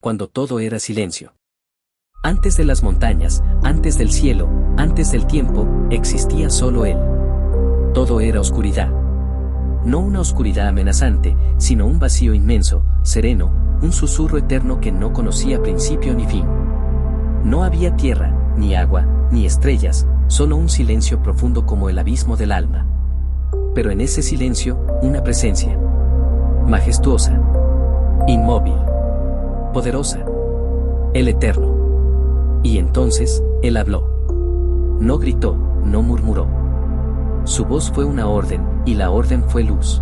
cuando todo era silencio. Antes de las montañas, antes del cielo, antes del tiempo, existía solo Él. Todo era oscuridad. No una oscuridad amenazante, sino un vacío inmenso, sereno, un susurro eterno que no conocía principio ni fin. No había tierra, ni agua, ni estrellas, solo un silencio profundo como el abismo del alma. Pero en ese silencio, una presencia. Majestuosa. Inmóvil. Poderosa. El Eterno. Y entonces, Él habló. No gritó, no murmuró. Su voz fue una orden, y la orden fue luz.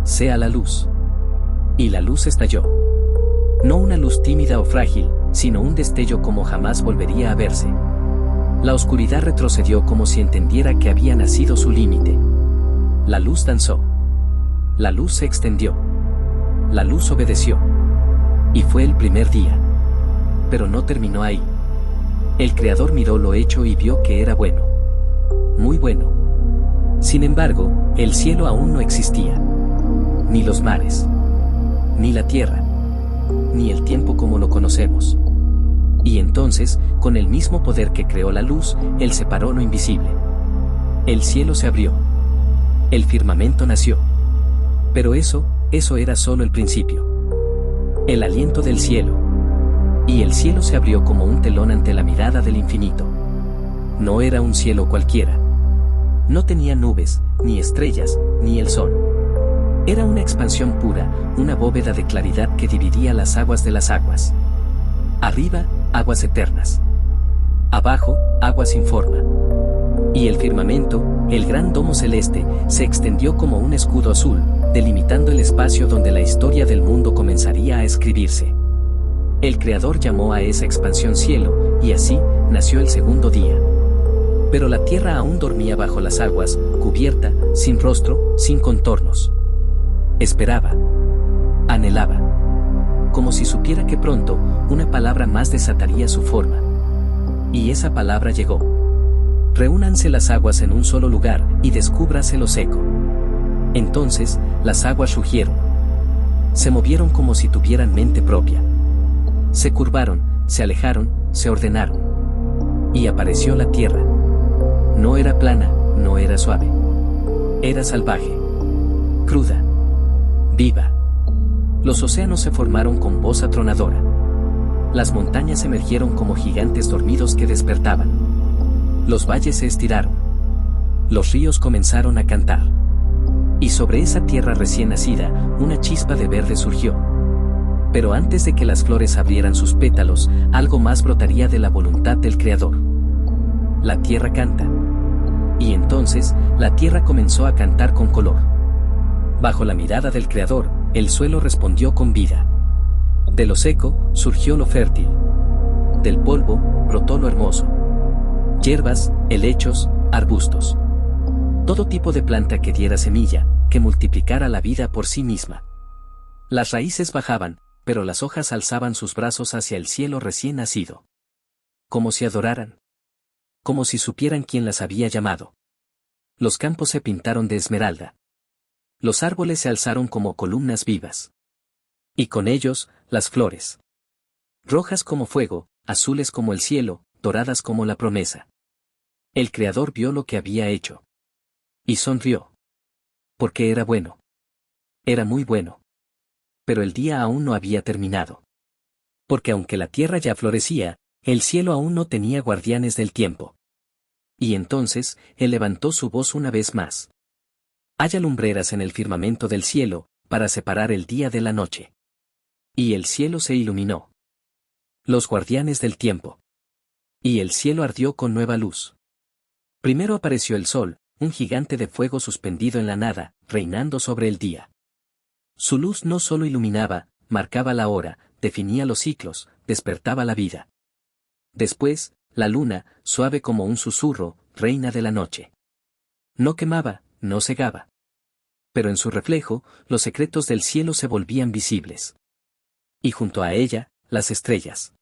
Sea la luz. Y la luz estalló. No una luz tímida o frágil, sino un destello como jamás volvería a verse. La oscuridad retrocedió como si entendiera que había nacido su límite. La luz danzó. La luz se extendió. La luz obedeció. Y fue el primer día. Pero no terminó ahí. El Creador miró lo hecho y vio que era bueno. Muy bueno. Sin embargo, el cielo aún no existía. Ni los mares. Ni la tierra. Ni el tiempo como lo conocemos. Y entonces, con el mismo poder que creó la luz, Él separó lo invisible. El cielo se abrió. El firmamento nació. Pero eso era solo el principio. El aliento del cielo. Y el cielo se abrió como un telón ante la mirada del infinito. No era un cielo cualquiera. No tenía nubes, ni estrellas, ni el sol. Era una expansión pura, una bóveda de claridad que dividía las aguas de las aguas. Arriba, aguas eternas. Abajo, aguas sin forma. Y el firmamento, el gran domo celeste, se extendió como un escudo azul, delimitando el espacio donde la historia del mundo comenzaría a escribirse. El Creador llamó a esa expansión cielo, y así nació el segundo día. Pero la tierra aún dormía bajo las aguas, cubierta, sin rostro, sin contornos. Esperaba. Anhelaba. Como si supiera que pronto, una palabra más desataría su forma. Y esa palabra llegó. Reúnanse las aguas en un solo lugar, y descúbrase lo seco. Entonces, las aguas rugieron. Se movieron como si tuvieran mente propia. Se curvaron, se alejaron, se ordenaron. Y apareció la tierra. No era plana, no era suave. Era salvaje. Cruda. Viva. Los océanos se formaron con voz atronadora. Las montañas emergieron como gigantes dormidos que despertaban. Los valles se estiraron. Los ríos comenzaron a cantar. Y sobre esa tierra recién nacida, una chispa de verde surgió. Pero antes de que las flores abrieran sus pétalos, algo más brotaría de la voluntad del Creador. La tierra canta. Y entonces, la tierra comenzó a cantar con color. Bajo la mirada del Creador, el suelo respondió con vida. De lo seco, surgió lo fértil. Del polvo, brotó lo hermoso. Hierbas, helechos, arbustos. Todo tipo de planta que diera semilla, que multiplicara la vida por sí misma. Las raíces bajaban, pero las hojas alzaban sus brazos hacia el cielo recién nacido. Como si adoraran. Como si supieran quién las había llamado. Los campos se pintaron de esmeralda. Los árboles se alzaron como columnas vivas. Y con ellos, las flores. Rojas como fuego, azules como el cielo, doradas como la promesa. El Creador vio lo que había hecho. Y sonrió. Porque era bueno. Era muy bueno. Pero el día aún no había terminado. Porque aunque la tierra ya florecía, el cielo aún no tenía guardianes del tiempo. Y entonces, Él levantó su voz una vez más. Haya lumbreras en el firmamento del cielo, para separar el día de la noche. Y el cielo se iluminó. Los guardianes del tiempo. Y el cielo ardió con nueva luz. Primero apareció el sol, un gigante de fuego suspendido en la nada, reinando sobre el día. Su luz no solo iluminaba, marcaba la hora, definía los ciclos, despertaba la vida. Después, la luna, suave como un susurro, reina de la noche. No quemaba, no cegaba. Pero en su reflejo, los secretos del cielo se volvían visibles. Y junto a ella, las estrellas.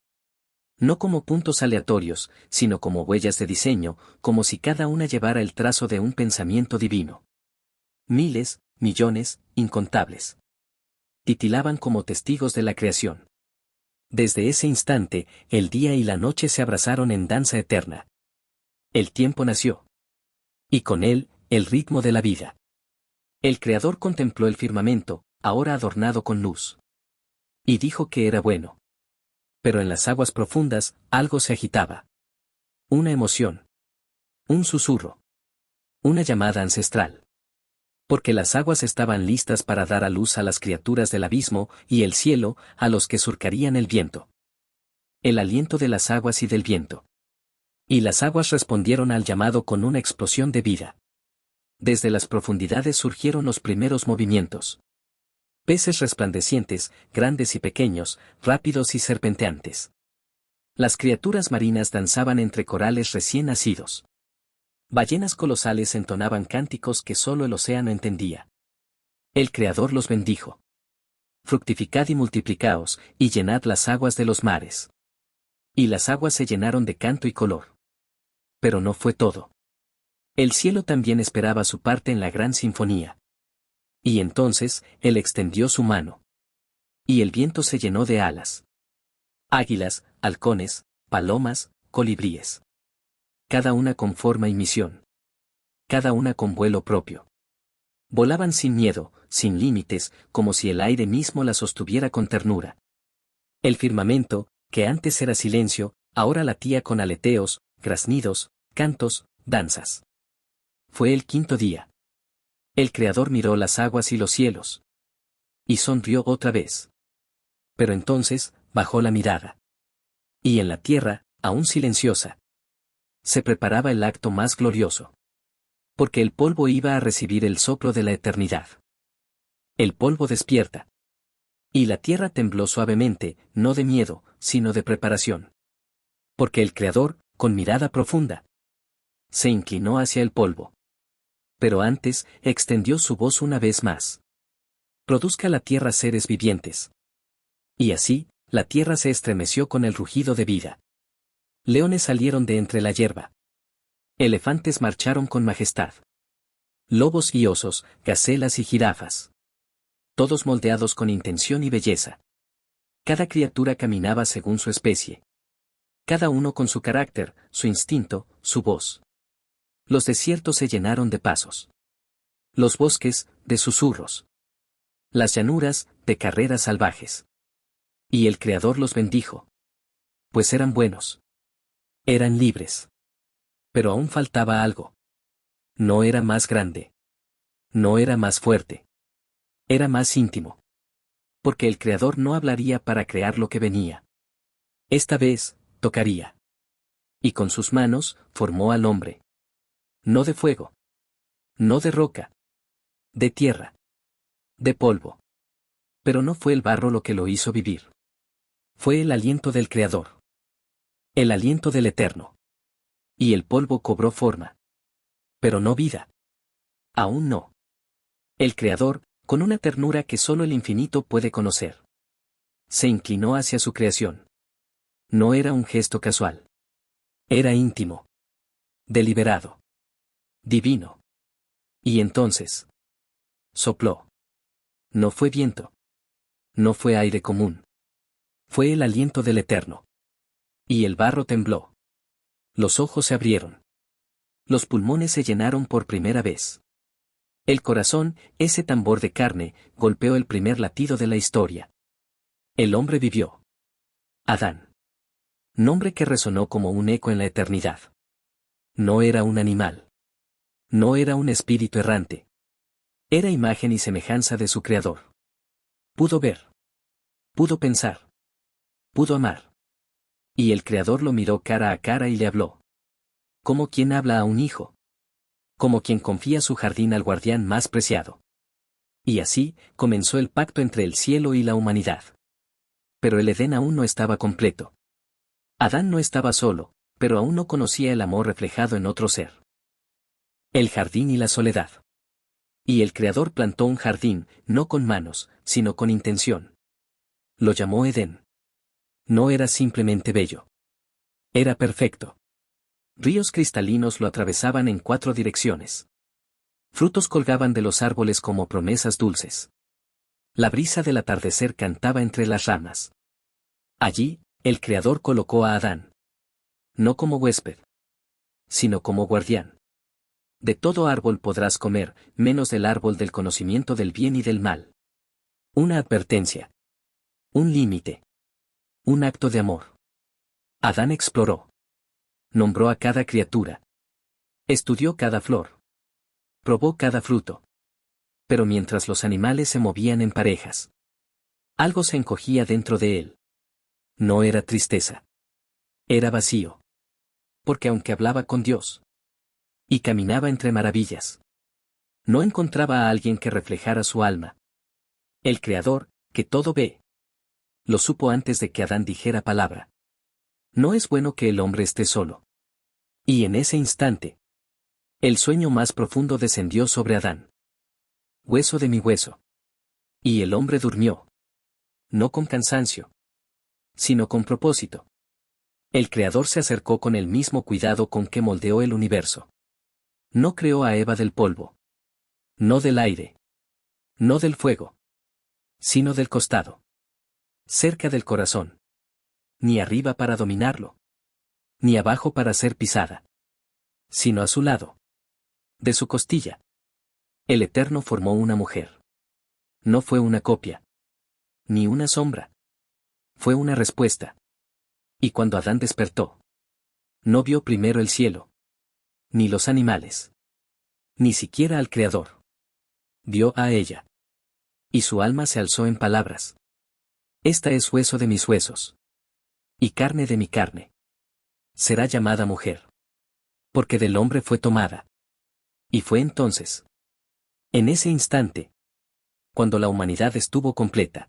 No como puntos aleatorios, sino como huellas de diseño, como si cada una llevara el trazo de un pensamiento divino. Miles, millones, incontables. Titilaban como testigos de la creación. Desde ese instante, el día y la noche se abrazaron en danza eterna. El tiempo nació. Y con él, el ritmo de la vida. El Creador contempló el firmamento, ahora adornado con luz. Y dijo que era bueno. Pero en las aguas profundas, algo se agitaba. Una emoción. Un susurro. Una llamada ancestral. Porque las aguas estaban listas para dar a luz a las criaturas del abismo, y el cielo, a los que surcarían el viento. El aliento de las aguas y del viento. Y las aguas respondieron al llamado con una explosión de vida. Desde las profundidades surgieron los primeros movimientos. Peces resplandecientes, grandes y pequeños, rápidos y serpenteantes. Las criaturas marinas danzaban entre corales recién nacidos. Ballenas colosales entonaban cánticos que solo el océano entendía. El Creador los bendijo. Fructificad y multiplicaos, y llenad las aguas de los mares. Y las aguas se llenaron de canto y color. Pero no fue todo. El cielo también esperaba su parte en la gran sinfonía. Y entonces, él extendió su mano. Y el viento se llenó de alas. Águilas, halcones, palomas, colibríes. Cada una con forma y misión. Cada una con vuelo propio. Volaban sin miedo, sin límites, como si el aire mismo las sostuviera con ternura. El firmamento, que antes era silencio, ahora latía con aleteos, graznidos, cantos, danzas. Fue el quinto día. El Creador miró las aguas y los cielos. Y sonrió otra vez. Pero entonces, bajó la mirada. Y en la tierra, aún silenciosa, se preparaba el acto más glorioso. Porque el polvo iba a recibir el soplo de la eternidad. El polvo despierta. Y la tierra tembló suavemente, no de miedo, sino de preparación. Porque el Creador, con mirada profunda, se inclinó hacia el polvo. Pero antes, extendió su voz una vez más. Produzca la tierra seres vivientes. Y así, la tierra se estremeció con el rugido de vida. Leones salieron de entre la hierba. Elefantes marcharon con majestad. Lobos y osos, gacelas y jirafas. Todos moldeados con intención y belleza. Cada criatura caminaba según su especie. Cada uno con su carácter, su instinto, su voz. Los desiertos se llenaron de pasos. Los bosques, de susurros. Las llanuras, de carreras salvajes. Y el Creador los bendijo. Pues eran buenos. Eran libres. Pero aún faltaba algo. No era más grande. No era más fuerte. Era más íntimo. Porque el Creador no hablaría para crear lo que venía. Esta vez, tocaría. Y con sus manos, formó al hombre. No de fuego. No de roca. De tierra. De polvo. Pero no fue el barro lo que lo hizo vivir. Fue el aliento del Creador. El aliento del Eterno. Y el polvo cobró forma. Pero no vida. Aún no. El Creador, con una ternura que solo el infinito puede conocer, se inclinó hacia su creación. No era un gesto casual. Era íntimo. Deliberado. Divino. Y entonces sopló. No fue viento. No fue aire común. Fue el aliento del Eterno. Y el barro tembló. Los ojos se abrieron. Los pulmones se llenaron por primera vez. El corazón, ese tambor de carne, golpeó el primer latido de la historia. El hombre vivió. Adán. Nombre que resonó como un eco en la eternidad. No era un animal. No era un espíritu errante. Era imagen y semejanza de su Creador. Pudo ver. Pudo pensar. Pudo amar. Y el Creador lo miró cara a cara y le habló. Como quien habla a un hijo. Como quien confía su jardín al guardián más preciado. Y así, comenzó el pacto entre el cielo y la humanidad. Pero el Edén aún no estaba completo. Adán no estaba solo, pero aún no conocía el amor reflejado en otro ser. El jardín y la soledad. Y el Creador plantó un jardín, no con manos, sino con intención. Lo llamó Edén. No era simplemente bello. Era perfecto. Ríos cristalinos lo atravesaban en 4 direcciones. Frutos colgaban de los árboles como promesas dulces. La brisa del atardecer cantaba entre las ramas. Allí, el Creador colocó a Adán. No como huésped, sino como guardián. De todo árbol podrás comer, menos del árbol del conocimiento del bien y del mal. Una advertencia. Un límite. Un acto de amor. Adán exploró. Nombró a cada criatura. Estudió cada flor. Probó cada fruto. Pero mientras los animales se movían en parejas, algo se encogía dentro de él. No era tristeza. Era vacío. Porque aunque hablaba con Dios y caminaba entre maravillas, no encontraba a alguien que reflejara su alma. El Creador, que todo ve, lo supo antes de que Adán dijera palabra. No es bueno que el hombre esté solo. Y en ese instante, el sueño más profundo descendió sobre Adán. Hueso de mi hueso. Y el hombre durmió. No con cansancio, sino con propósito. El Creador se acercó con el mismo cuidado con que moldeó el universo. No creó a Eva del polvo. No del aire. No del fuego. Sino del costado. Cerca del corazón. Ni arriba para dominarlo. Ni abajo para ser pisada. Sino a su lado. De su costilla. El Eterno formó una mujer. No fue una copia. Ni una sombra. Fue una respuesta. Y cuando Adán despertó, no vio primero el cielo. Ni los animales. Ni siquiera al Creador. Vio a ella. Y su alma se alzó en palabras. Esta es hueso de mis huesos. Y carne de mi carne. Será llamada mujer. Porque del hombre fue tomada. Y fue entonces. En ese instante. Cuando la humanidad estuvo completa.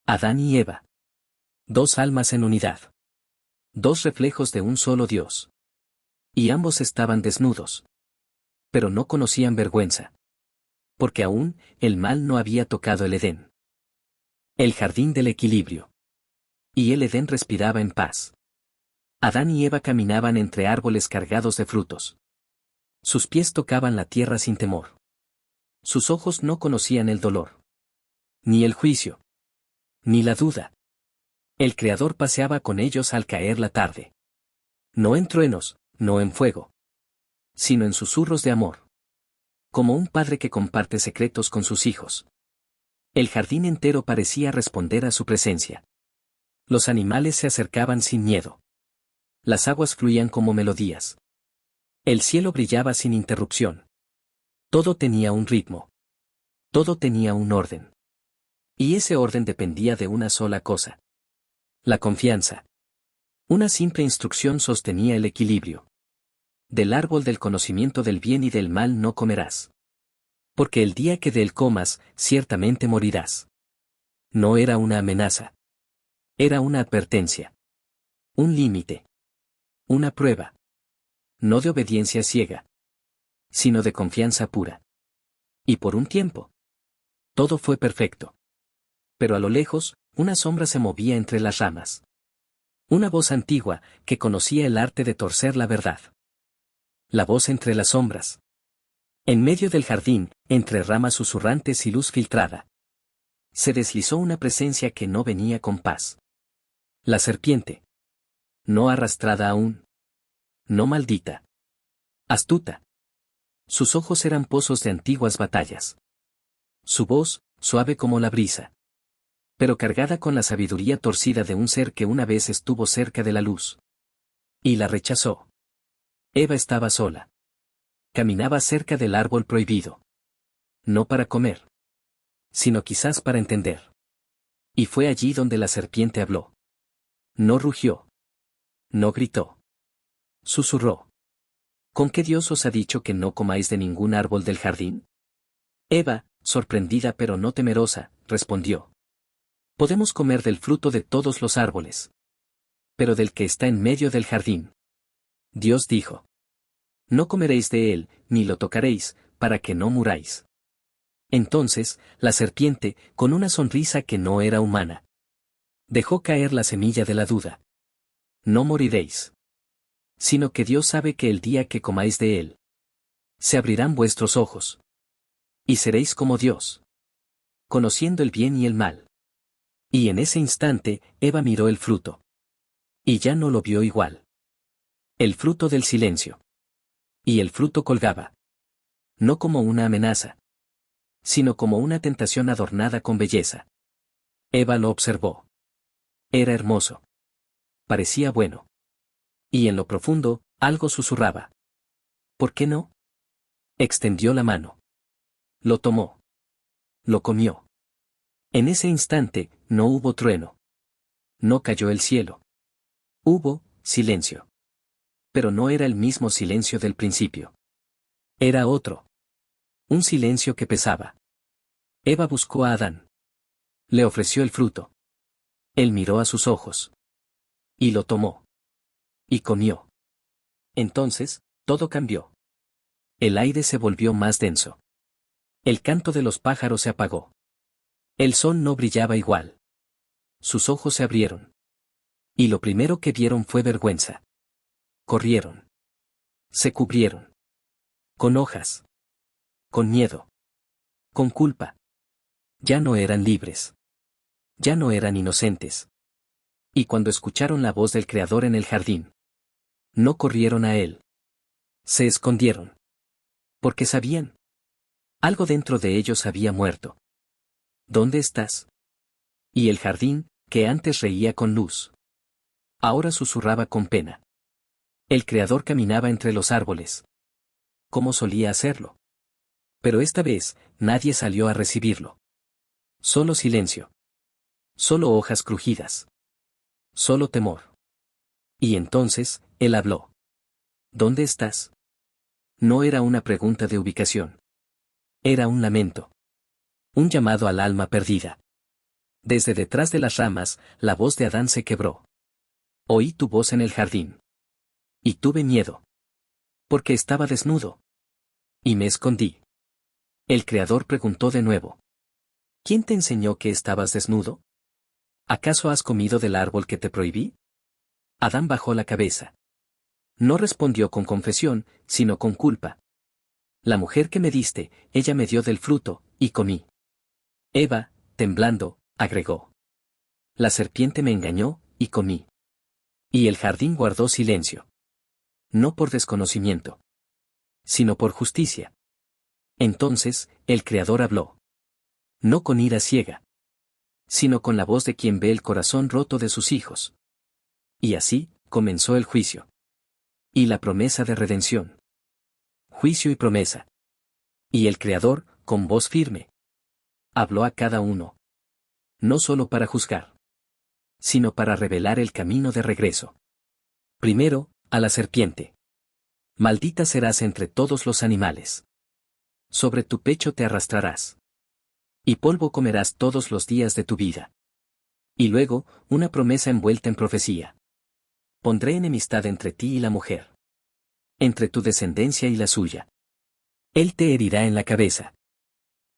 Adán y Eva. Dos almas en unidad. Dos reflejos de un solo Dios. Y ambos estaban desnudos. Pero no conocían vergüenza. Porque aún, el mal no había tocado el Edén. El jardín del equilibrio. Y el Edén respiraba en paz. Adán y Eva caminaban entre árboles cargados de frutos. Sus pies tocaban la tierra sin temor. Sus ojos no conocían el dolor. Ni el juicio. Ni la duda. El Creador paseaba con ellos al caer la tarde. No en truenos, no en fuego. Sino en susurros de amor. Como un padre que comparte secretos con sus hijos. El jardín entero parecía responder a su presencia. Los animales se acercaban sin miedo. Las aguas fluían como melodías. El cielo brillaba sin interrupción. Todo tenía un ritmo. Todo tenía un orden. Y ese orden dependía de una sola cosa. La confianza. Una simple instrucción sostenía el equilibrio. Del árbol del conocimiento del bien y del mal no comerás. Porque el día que de él comas, ciertamente morirás. No era una amenaza. Era una advertencia. Un límite. Una prueba. No de obediencia ciega. Sino de confianza pura. Y por un tiempo. Todo fue perfecto. Pero a lo lejos, una sombra se movía entre las ramas. Una voz antigua, que conocía el arte de torcer la verdad. La voz entre las sombras. En medio del jardín, entre ramas susurrantes y luz filtrada. Se deslizó una presencia que no venía con paz. La serpiente. No arrastrada aún. No maldita. Astuta. Sus ojos eran pozos de antiguas batallas. Su voz, suave como la brisa. Pero cargada con la sabiduría torcida de un ser que una vez estuvo cerca de la luz. Y la rechazó. Eva estaba sola. Caminaba cerca del árbol prohibido. No para comer. Sino quizás para entender. Y fue allí donde la serpiente habló. No rugió. No gritó. Susurró. ¿Con qué Dios os ha dicho que no comáis de ningún árbol del jardín? Eva, sorprendida pero no temerosa, respondió. Podemos comer del fruto de todos los árboles. Pero del que está en medio del jardín. Dios dijo. No comeréis de él, ni lo tocaréis, para que no muráis. Entonces, la serpiente, con una sonrisa que no era humana, dejó caer la semilla de la duda. No moriréis. Sino que Dios sabe que el día que comáis de él, se abrirán vuestros ojos. Y seréis como Dios. Conociendo el bien y el mal. Y en ese instante, Eva miró el fruto. Y ya no lo vio igual. El fruto del silencio. Y el fruto colgaba. No como una amenaza, sino como una tentación adornada con belleza. Eva lo observó. Era hermoso. Parecía bueno. Y en lo profundo, algo susurraba. ¿Por qué no? Extendió la mano. Lo tomó. Lo comió. En ese instante, no hubo trueno. No cayó el cielo. Hubo silencio. Pero no era el mismo silencio del principio. Era otro. Un silencio que pesaba. Eva buscó a Adán. Le ofreció el fruto. Él miró a sus ojos. Y lo tomó. Y comió. Entonces, todo cambió. El aire se volvió más denso. El canto de los pájaros se apagó. El sol no brillaba igual. Sus ojos se abrieron. Y lo primero que vieron fue vergüenza. Corrieron. Se cubrieron. Con hojas. Con miedo. Con culpa. Ya no eran libres. Ya no eran inocentes. Y cuando escucharon la voz del Creador en el jardín, no corrieron a él. Se escondieron. Porque sabían. Algo dentro de ellos había muerto. ¿Dónde estás? Y el jardín, que antes reía con luz, ahora susurraba con pena. El Creador caminaba entre los árboles, como solía hacerlo. Pero esta vez, nadie salió a recibirlo. Solo silencio. Solo hojas crujidas. Solo temor. Y entonces, él habló. ¿Dónde estás? No era una pregunta de ubicación. Era un lamento. Un llamado al alma perdida. Desde detrás de las ramas, la voz de Adán se quebró. Oí tu voz en el jardín. Y tuve miedo. Porque estaba desnudo. Y me escondí. El Creador preguntó de nuevo. ¿Quién te enseñó que estabas desnudo? ¿Acaso has comido del árbol que te prohibí? Adán bajó la cabeza. No respondió con confesión, sino con culpa. La mujer que me diste, ella me dio del fruto, y comí. Eva, temblando, agregó. La serpiente me engañó, y comí. Y el jardín guardó silencio. No por desconocimiento, sino por justicia. Entonces, el Creador habló. No con ira ciega, sino con la voz de quien ve el corazón roto de sus hijos. Y así, comenzó el juicio. Y la promesa de redención. Juicio y promesa. Y el Creador, con voz firme, habló a cada uno. No solo para juzgar, sino para revelar el camino de regreso. Primero, a la serpiente. Maldita serás entre todos los animales. Sobre tu pecho te arrastrarás. Y polvo comerás todos los días de tu vida. Y luego, una promesa envuelta en profecía. Pondré enemistad entre ti y la mujer. Entre tu descendencia y la suya. Él te herirá en la cabeza.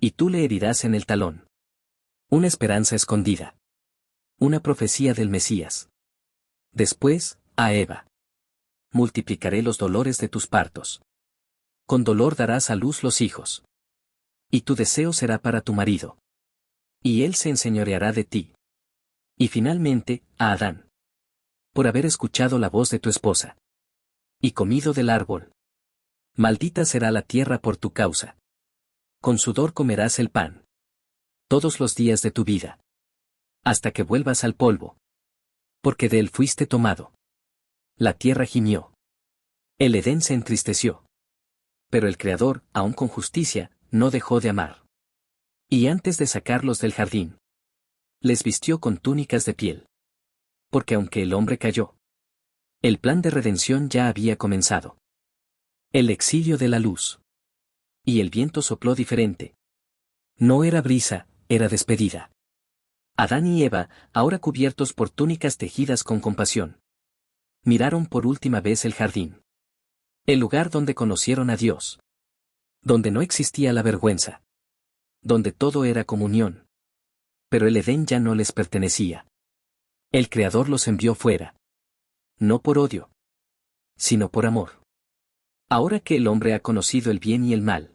Y tú le herirás en el talón. Una esperanza escondida. Una profecía del Mesías. Después, a Eva. Multiplicaré los dolores de tus partos. Con dolor darás a luz los hijos. Y tu deseo será para tu marido. Y él se enseñoreará de ti. Y finalmente, a Adán. Por haber escuchado la voz de tu esposa. Y comido del árbol. Maldita será la tierra por tu causa. Con sudor comerás el pan. Todos los días de tu vida. Hasta que vuelvas al polvo. Porque de él fuiste tomado. La tierra gimió. El Edén se entristeció. Pero el Creador, aun con justicia, no dejó de amar. Y antes de sacarlos del jardín, les vistió con túnicas de piel. Porque aunque el hombre cayó, el plan de redención ya había comenzado. El exilio de la luz. Y el viento sopló diferente. No era brisa, era despedida. Adán y Eva, ahora cubiertos por túnicas tejidas con compasión, miraron por última vez el jardín. El lugar donde conocieron a Dios. Donde no existía la vergüenza. Donde todo era comunión. Pero el Edén ya no les pertenecía. El Creador los envió fuera. No por odio, sino por amor. Ahora que el hombre ha conocido el bien y el mal,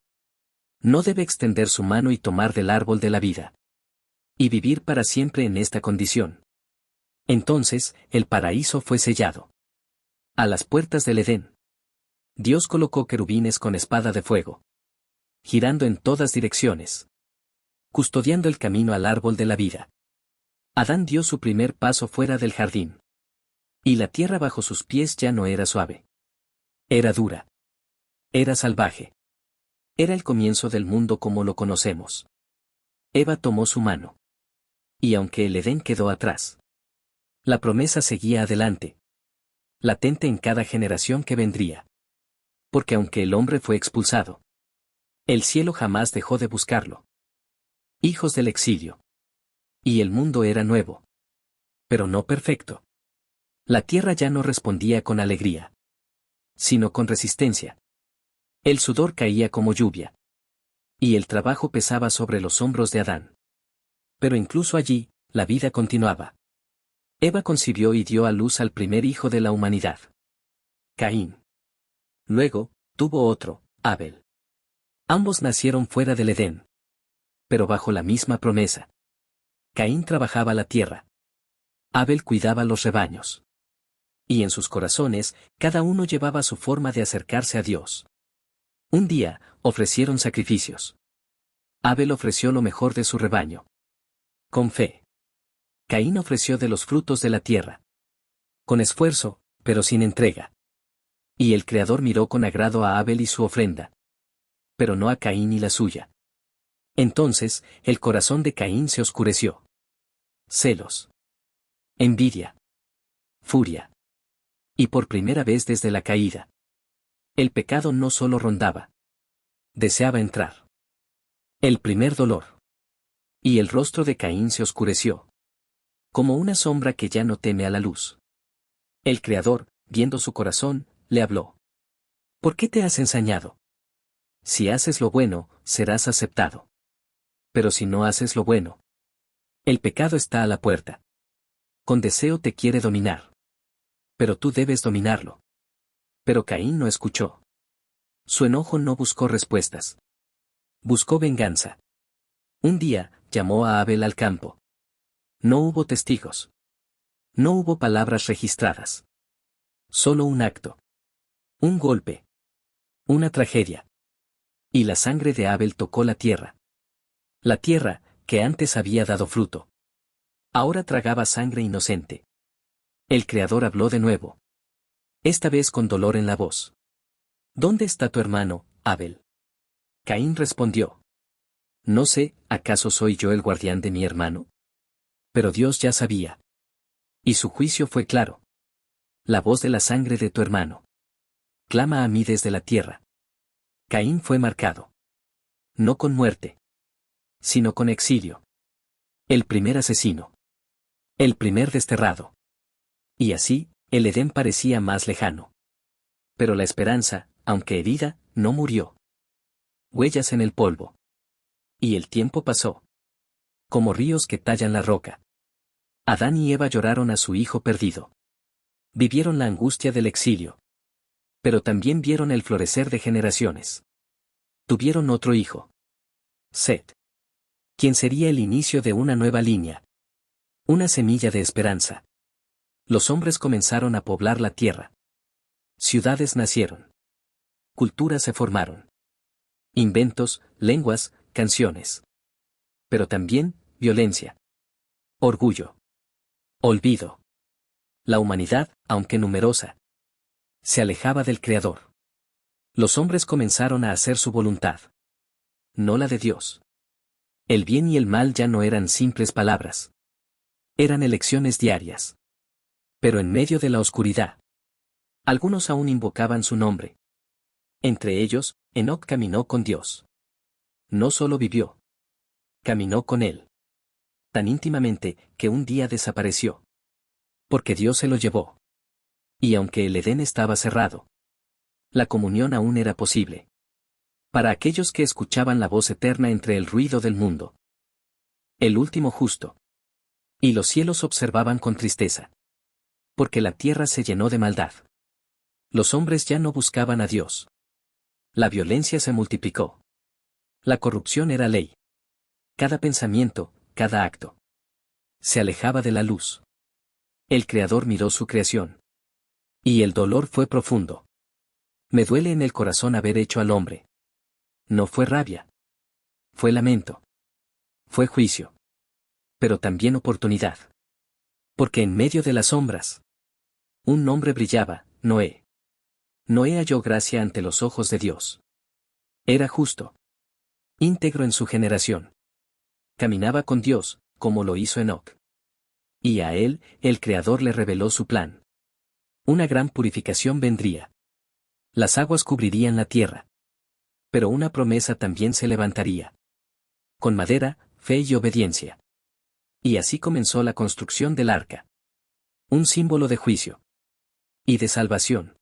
no debe extender su mano y tomar del árbol de la vida. y vivir para siempre en esta condición. Entonces, el paraíso fue sellado. A las puertas del Edén, Dios colocó querubines con espada de fuego, girando en todas direcciones, custodiando el camino al árbol de la vida. Adán dio su primer paso fuera del jardín. Y la tierra bajo sus pies ya no era suave. Era dura. Era salvaje. Era el comienzo del mundo como lo conocemos. Eva tomó su mano. Y aunque el Edén quedó atrás, la promesa seguía adelante, latente en cada generación que vendría. Porque aunque el hombre fue expulsado, el cielo jamás dejó de buscarlo. Hijos del exilio. Y el mundo era nuevo. Pero no perfecto. La tierra ya no respondía con alegría, sino con resistencia. El sudor caía como lluvia. Y el trabajo pesaba sobre los hombros de Adán. Pero incluso allí, la vida continuaba. Eva concibió y dio a luz al primer hijo de la humanidad, Caín. Luego, tuvo otro, Abel. Ambos nacieron fuera del Edén, pero bajo la misma promesa. Caín trabajaba la tierra. Abel cuidaba los rebaños. Y en sus corazones, cada uno llevaba su forma de acercarse a Dios. Un día, ofrecieron sacrificios. Abel ofreció lo mejor de su rebaño. Con fe. Caín ofreció de los frutos de la tierra. Con esfuerzo, pero sin entrega. Y el Creador miró con agrado a Abel y su ofrenda. Pero no a Caín y la suya. Entonces, el corazón de Caín se oscureció. Celos. Envidia. Furia. Y por primera vez desde la caída, el pecado no solo rondaba. Deseaba entrar. El primer dolor. Y el rostro de Caín se oscureció. Como una sombra que ya no teme a la luz. El Creador, viendo su corazón, le habló. ¿Por qué te has ensañado? Si haces lo bueno, serás aceptado. Pero si no haces lo bueno, el pecado está a la puerta. Con deseo te quiere dominar. Pero tú debes dominarlo. Pero Caín no escuchó. Su enojo no buscó respuestas. Buscó venganza. Un día, llamó a Abel al campo. No hubo testigos. No hubo palabras registradas. Solo un acto. Un golpe. Una tragedia. Y la sangre de Abel tocó la tierra. La tierra, que antes había dado fruto, ahora tragaba sangre inocente. El Creador habló de nuevo. Esta vez con dolor en la voz. ¿Dónde está tu hermano, Abel? Caín respondió. No sé, ¿acaso soy yo el guardián de mi hermano? Pero Dios ya sabía. Y su juicio fue claro. La voz de la sangre de tu hermano clama a mí desde la tierra. Caín fue marcado. No con muerte, sino con exilio. El primer asesino. El primer desterrado. Y así, el Edén parecía más lejano. Pero la esperanza, aunque herida, no murió. Huellas en el polvo. Y el tiempo pasó. Como ríos que tallan la roca. Adán y Eva lloraron a su hijo perdido. Vivieron la angustia del exilio. Pero también vieron el florecer de generaciones. Tuvieron otro hijo. Set. Quien sería el inicio de una nueva línea. Una semilla de esperanza. Los hombres comenzaron a poblar la tierra. Ciudades nacieron. Culturas se formaron. Inventos, lenguas, canciones. Pero también, violencia. Orgullo. Olvido. La humanidad, aunque numerosa, se alejaba del Creador. Los hombres comenzaron a hacer su voluntad. No la de Dios. El bien y el mal ya no eran simples palabras. Eran elecciones diarias. Pero en medio de la oscuridad, algunos aún invocaban su nombre. Entre ellos, Enoc caminó con Dios. No solo vivió. Caminó con él. Tan íntimamente, que un día desapareció. Porque Dios se lo llevó. Y aunque el Edén estaba cerrado, la comunión aún era posible. Para aquellos que escuchaban la voz eterna entre el ruido del mundo. El último justo. Y los cielos observaban con tristeza. Porque la tierra se llenó de maldad. Los hombres ya no buscaban a Dios. La violencia se multiplicó. La corrupción era ley. Cada pensamiento, cada acto. Se alejaba de la luz. El Creador miró su creación. Y el dolor fue profundo. Me duele en el corazón haber hecho al hombre. No fue rabia. Fue lamento. Fue juicio. Pero también oportunidad. Porque en medio de las sombras, un nombre brillaba, Noé. Noé halló gracia ante los ojos de Dios. Era justo. Íntegro en su generación. Caminaba con Dios, como lo hizo Enoc. Y a él, el Creador le reveló su plan. Una gran purificación vendría. Las aguas cubrirían la tierra. Pero una promesa también se levantaría. Con madera, fe y obediencia. Y así comenzó la construcción del arca. Un símbolo de juicio. Y de salvación.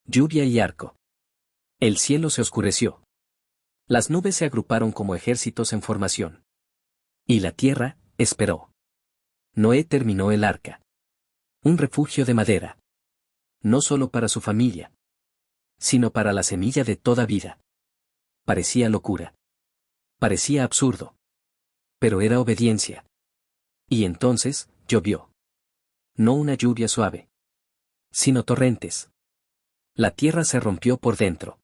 Lluvia y arco. El cielo se oscureció. Las nubes se agruparon como ejércitos en formación. Y la tierra, esperó. Noé terminó el arca. Un refugio de madera. No solo para su familia, sino para la semilla de toda vida. Parecía locura. Parecía absurdo. Pero era obediencia. Y entonces, llovió. No una lluvia suave, sino torrentes. La tierra se rompió por dentro.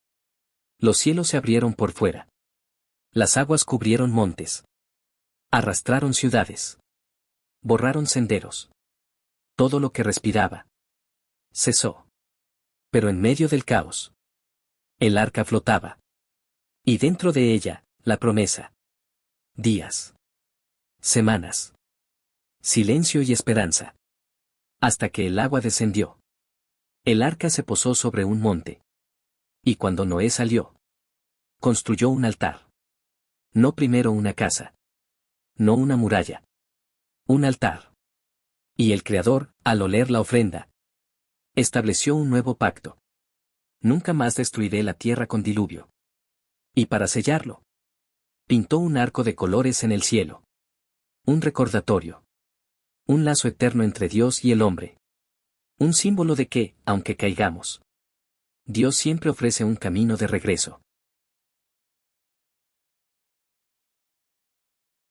Los cielos se abrieron por fuera. Las aguas cubrieron montes. Arrastraron ciudades. Borraron senderos. Todo lo que respiraba cesó. Pero en medio del caos, el arca flotaba. Y dentro de ella, la promesa. Días. Semanas. Silencio y esperanza. Hasta que el agua descendió. El arca se posó sobre un monte. Y cuando Noé salió, construyó un altar. No primero una casa. No una muralla. Un altar. Y el Creador, al oler la ofrenda, estableció un nuevo pacto. Nunca más destruiré la tierra con diluvio. Y para sellarlo, pintó un arco de colores en el cielo. Un recordatorio. Un lazo eterno entre Dios y el hombre. Un símbolo de que, aunque caigamos, Dios siempre ofrece un camino de regreso.